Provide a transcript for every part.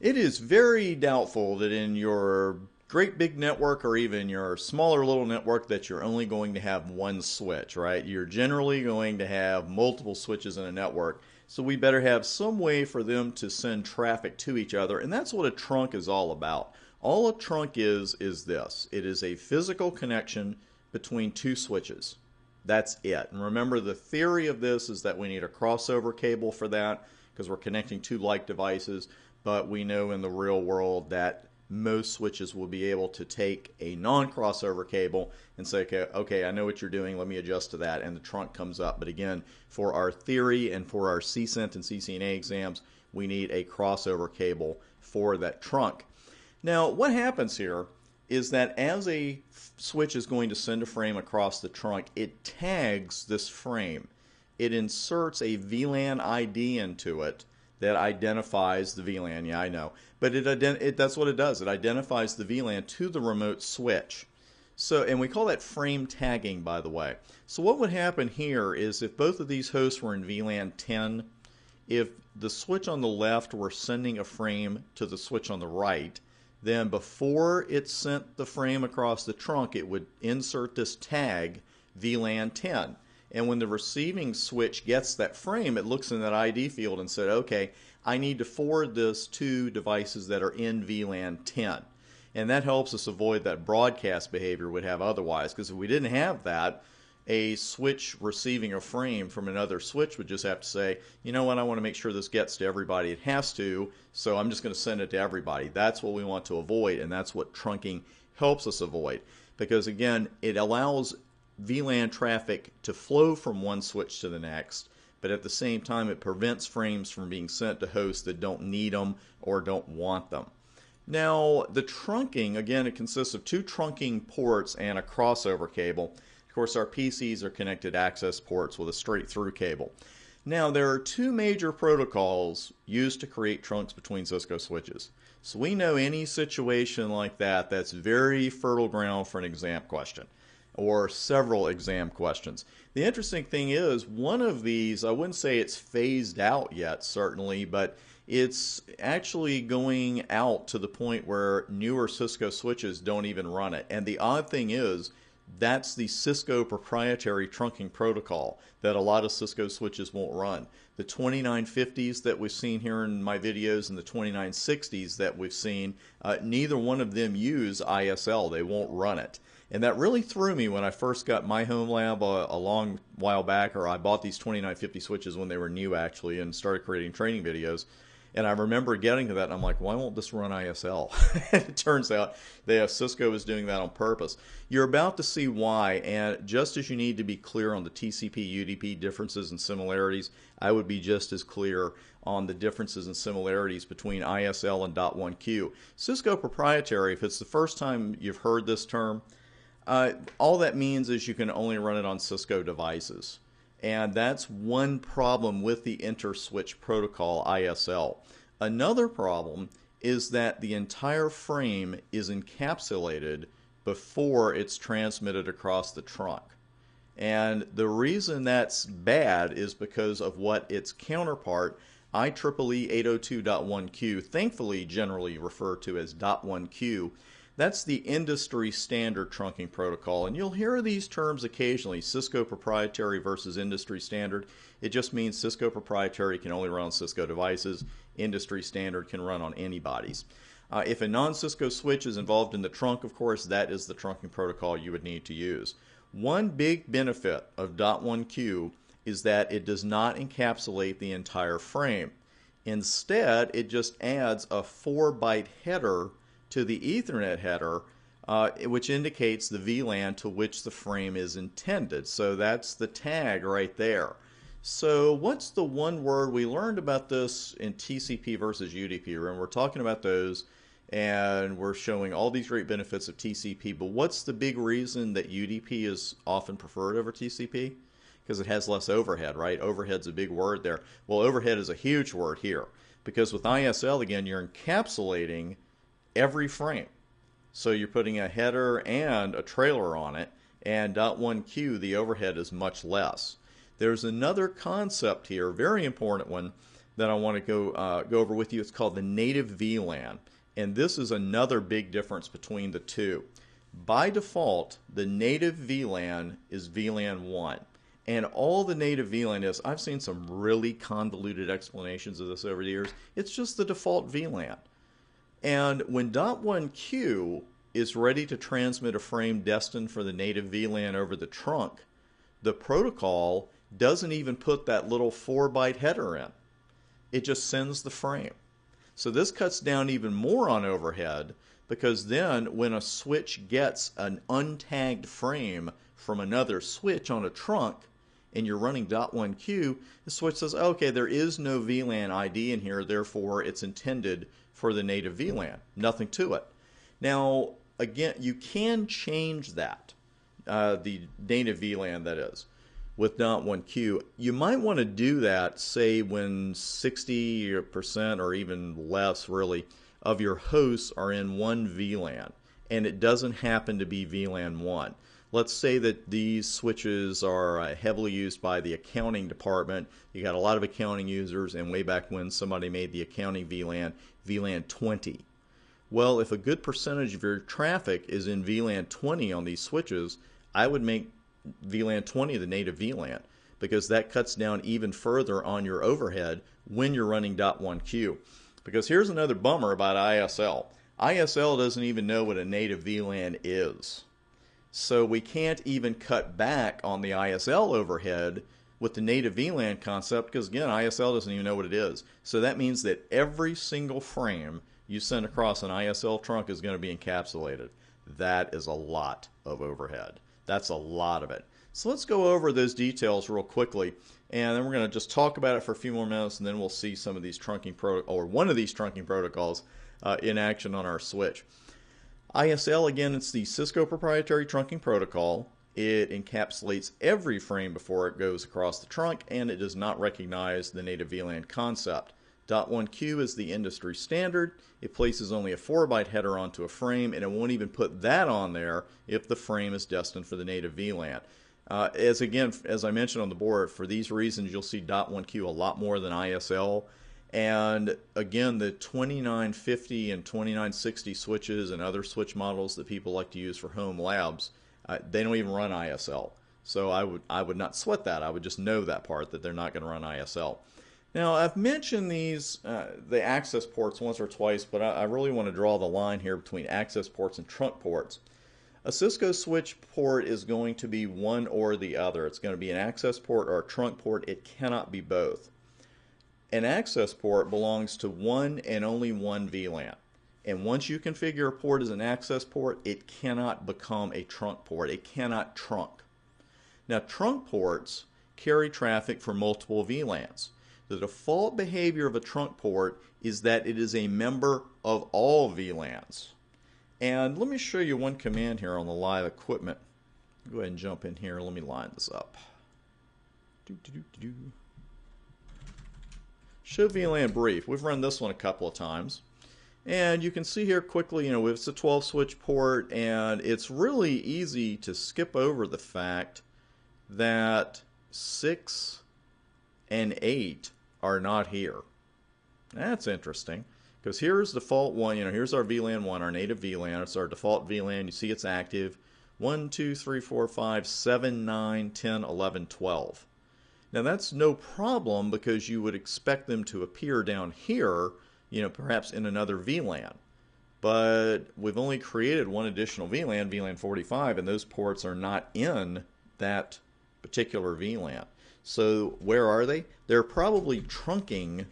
It is very doubtful that in your great big network or even your smaller little network that you're only going to have one switch, right? You're generally going to have multiple switches in a network. So we better have some way for them to send traffic to each other. And that's what a trunk is all about. All a trunk is this. It is a physical connection between two switches. That's it. And remember, the theory of this is that we need a crossover cable for that because we're connecting two like devices. But we know in the real world that most switches will be able to take a non-crossover cable and say, okay, I know what you're doing, let me adjust to that, and the trunk comes up. But again, for our theory and for our CCENT and CCNA exams, we need a crossover cable for that trunk. Now, what happens here is that as a switch is going to send a frame across the trunk, it tags this frame. It inserts a VLAN ID into it that identifies the VLAN. Yeah, I know. But that's what it does. It identifies the VLAN to the remote switch. So, and we call that frame tagging, by the way. So what would happen here is if both of these hosts were in VLAN 10, if the switch on the left were sending a frame to the switch on the right, then before it sent the frame across the trunk, it would insert this tag VLAN 10. And when the receiving switch gets that frame, it looks in that ID field and said, okay, I need to forward this to devices that are in VLAN 10. And that helps us avoid that broadcast behavior we'd have otherwise, because if we didn't have that, a switch receiving a frame from another switch would just have to say, you know what, I want to make sure this gets to everybody. It has to, so I'm just going to send it to everybody. That's what we want to avoid, and that's what trunking helps us avoid. Because again, it allows VLAN traffic to flow from one switch to the next, but at the same time it prevents frames from being sent to hosts that don't need them or don't want them. Now, the trunking, again, it consists of two trunking ports and a crossover cable. Of course, our PCs are connected access ports with a straight through cable. Now, there are two major protocols used to create trunks between Cisco switches. So we know any situation like that, that's very fertile ground for an exam question, or several exam questions. The interesting thing is, one of these, I wouldn't say it's phased out yet, certainly, but it's actually going out to the point where newer Cisco switches don't even run it. And the odd thing is, that's the Cisco proprietary trunking protocol that a lot of Cisco switches won't run. The 2950s that we've seen here in my videos and the 2960s that we've seen, neither one of them use ISL. They won't run it. And that really threw me when I first got my home lab a long while back, or I bought these 2950 switches when they were new actually and started creating training videos. And I remember getting to that and I'm like, why won't this run ISL? It turns out Cisco is doing that on purpose. You're about to see why, and just as you need to be clear on the TCP UDP differences and similarities, I would be just as clear on the differences and similarities between ISL and .1Q. Cisco proprietary, if it's the first time you've heard this term, all that means is you can only run it on Cisco devices. And that's one problem with the InterSwitch protocol, ISL. Another problem is that the entire frame is encapsulated before it's transmitted across the trunk. And the reason that's bad is because of what its counterpart, IEEE 802.1q, thankfully generally referred to as .1q, that's the industry standard trunking protocol. And you'll hear these terms occasionally, Cisco proprietary versus industry standard. It just means Cisco proprietary can only run on Cisco devices. Industry standard can run on anybody's. If a non-Cisco switch is involved in the trunk, of course, that is the trunking protocol you would need to use. One big benefit of .1Q is that it does not encapsulate the entire frame. Instead, it just adds a 4-byte header to the Ethernet header, which indicates the VLAN to which the frame is intended. So that's the tag right there. So what's the one word we learned about this in TCP versus UDP? Remember, we're talking about those and we're showing all these great benefits of TCP, but what's the big reason that UDP is often preferred over TCP? Because it has less overhead, right? Overhead's a big word there. Well, overhead is a huge word here, because with ISL, again, you're encapsulating every frame. So you're putting a header and a trailer on it, and .1Q, the overhead is much less. There's another concept here, very important one, that I want to go over with you. It's called the native VLAN, and this is another big difference between the two. By default, the native VLAN is VLAN 1. And all the native VLAN is, I've seen some really convoluted explanations of this over the years. It's just the default VLAN. And when .1Q is ready to transmit a frame destined for the native VLAN over the trunk, the protocol doesn't even put that little 4-byte header in. It just sends the frame. So this cuts down even more on overhead, because then when a switch gets an untagged frame from another switch on a trunk and you're running .1Q, the switch says, okay, there is no VLAN ID in here, therefore it's intended for the native VLAN. Nothing to it. Now, again, you can change that, the native VLAN that is, with .1Q. You might want to do that, say, when 60% or even less, really, of your hosts are in one VLAN, and it doesn't happen to be VLAN 1. Let's say that these switches are heavily used by the accounting department. You got a lot of accounting users, and way back when somebody made the accounting VLAN, VLAN 20. Well, if a good percentage of your traffic is in VLAN 20 on these switches, I would make VLAN 20 the native VLAN, because that cuts down even further on your overhead when you're running .1Q. Because here's another bummer about ISL. ISL doesn't even know what a native VLAN is. So we can't even cut back on the ISL overhead with the native VLAN concept, because again, ISL doesn't even know what it is. So that means that every single frame you send across an ISL trunk is going to be encapsulated. That is a lot of overhead. That's a lot of it. So let's go over those details real quickly, and then we're going to just talk about it for a few more minutes, and then we'll see some of these trunking one of these trunking protocols in action on our switch. ISL, again, it's the Cisco proprietary trunking protocol. It encapsulates every frame before it goes across the trunk, and it does not recognize the native VLAN concept. .1Q is the industry standard. It places only a 4-byte header onto a frame, and it won't even put that on there if the frame is destined for the native VLAN. As I mentioned on the board, for these reasons, you'll see .1Q a lot more than ISL. And again, the 2950 and 2960 switches and other switch models that people like to use for home labs, they don't even run ISL. So I would not sweat that. I would just know that part, that they're not going to run ISL. Now, I've mentioned these, the access ports once or twice, but I really want to draw the line here between access ports and trunk ports. A Cisco switch port is going to be one or the other. It's going to be an access port or a trunk port. It cannot be both. An access port belongs to one and only one VLAN. And once you configure a port as an access port, it cannot become a trunk port. It cannot trunk. Now, trunk ports carry traffic for multiple VLANs. The default behavior of a trunk port is that it is a member of all VLANs. And let me show you one command here on the live equipment. Go ahead and jump in here. Let me line this up. Show VLAN brief. We've run this one a couple of times. And you can see here quickly, it's a 12 switch port, and it's really easy to skip over the fact that 6 and 8 are not here. That's interesting, because here's default one. Here's our VLAN 1, our native VLAN. It's our default VLAN. You see it's active. 1, 2, 3, 4, 5, 7, 9, 10, 11, 12. Now that's no problem, because you would expect them to appear down here, perhaps in another VLAN. But we've only created one additional VLAN, VLAN 45, and those ports are not in that particular VLAN. So where are they? They're probably trunking,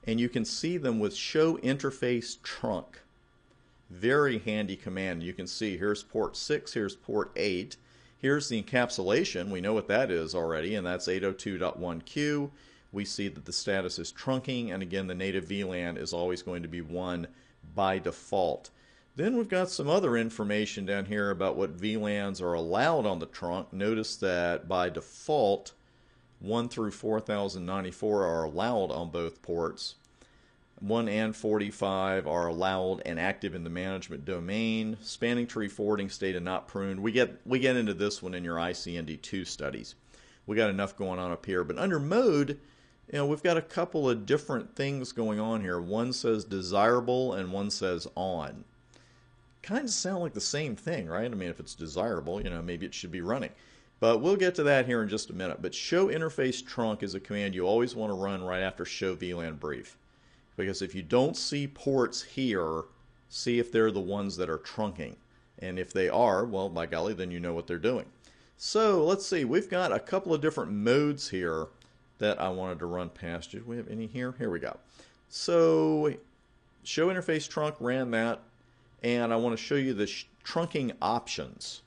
and you can see them with show interface trunk. Very handy command. You can see here's port 6, here's port 8. Here's the encapsulation. We know what that is already, and that's 802.1q. We see that the status is trunking, and again, the native VLAN is always going to be 1 by default. Then we've got some other information down here about what VLANs are allowed on the trunk. Notice that by default, 1 through 4094 are allowed on both ports. 1 and 45 are allowed and active in the management domain. Spanning tree forwarding state and not pruned. We get into this one in your ICND2 studies. We got enough going on up here. But under mode, We've got a couple of different things going on here. One says desirable and one says on. Kind of sound like the same thing, right? I mean, if it's desirable, maybe it should be running. But we'll get to that here in just a minute. But show interface trunk is a command you always want to run right after show VLAN brief. Because if you don't see ports here, see if they're the ones that are trunking. And if they are, well, by golly, then you know what they're doing. So let's see, we've got a couple of different modes here that I wanted to run past you. Do we have any here? Here we go. So show interface trunk, ran that. And I want to show you the trunking options.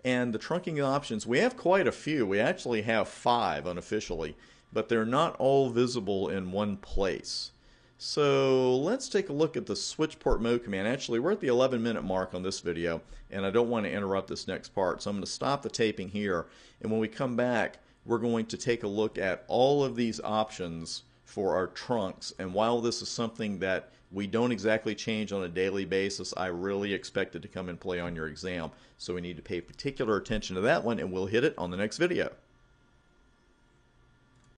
And the trunking options, we have quite a few. We actually have 5 unofficially, but they're not all visible in one place. So let's take a look at the switch port mode command. Actually, we're at the 11-minute mark on this video, and I don't want to interrupt this next part. So I'm going to stop the taping here, and when we come back, we're going to take a look at all of these options for our trunks. And while this is something that we don't exactly change on a daily basis, I really expect it to come and play on your exam. So we need to pay particular attention to that one, and we'll hit it on the next video.